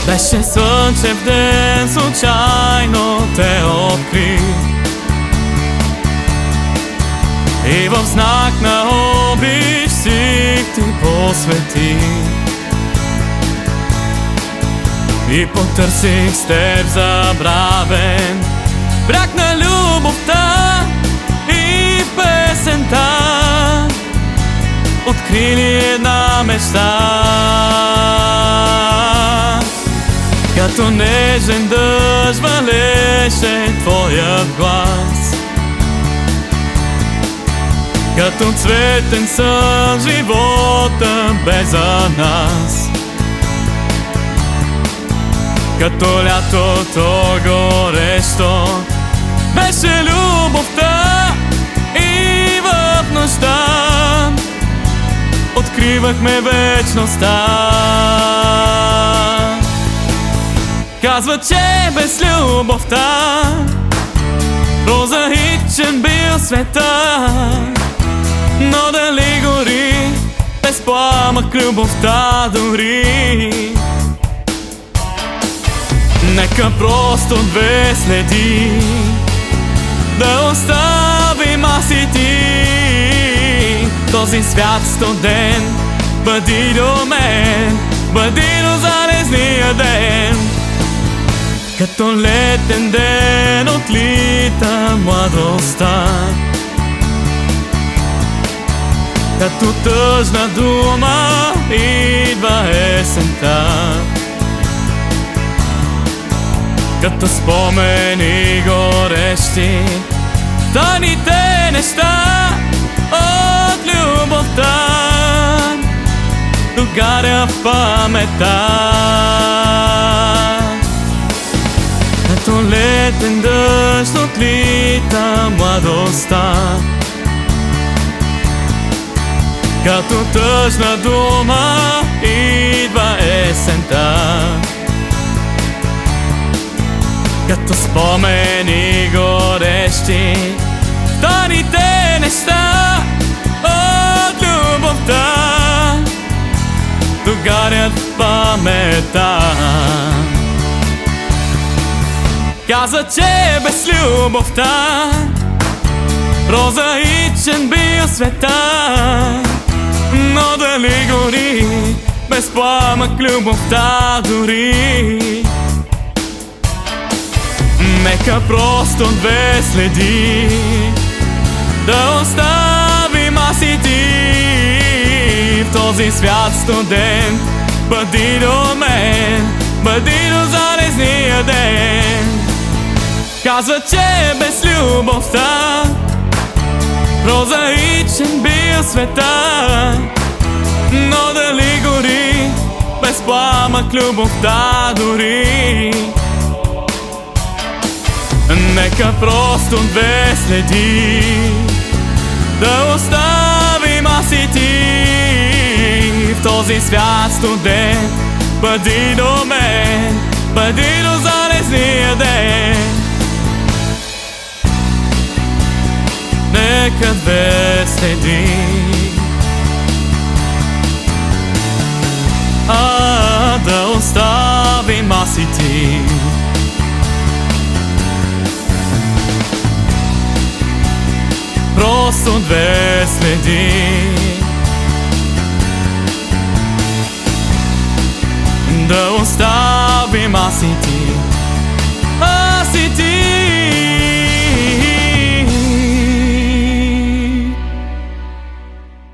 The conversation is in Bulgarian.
Беше слънчев ден, случайно те откри и в знак на обич си ти посвети. И потърсих с теб забравен бряг на любовта и песента открили една мечта. Като нежен дъжд валеше твоят глас, като цветен сън живота бе за нас. Като лятото горещо беше любовта и в нощта откривахме вечността. Казва, че без любовта прозаичен бил света, но дали гори без пламък любовта дори? Нека просто две следи да оставим аз и ти. Този свят студен бъди до мен, бъди до залезния ден. Като летен ден отлита младостта, като тъжна дума идва есента. Като спомени горещи тайните неща от любовта догаря в паметта. Като летен дъжд отлита младостта, като тъжна дума идва есента. Като спомени горещи тайните неща от любовта догарят в паметта. Каза, че без любовта прозаичен бил света, но дали гори без пламък любовта дори? Нека просто две следи да оставим аз и ти. В този свят студен бъди до мен, бъди до залезния ден. Казва, че без любовта прозаичен бил света, но дали гори без пламък любовта дори? Нека просто две следи да оставим аз и ти. В този свят студен бъди до мен, бъди до залезния ден. Нека две следи да оставим аз и ти. Просто две следи да оставим аз и ти.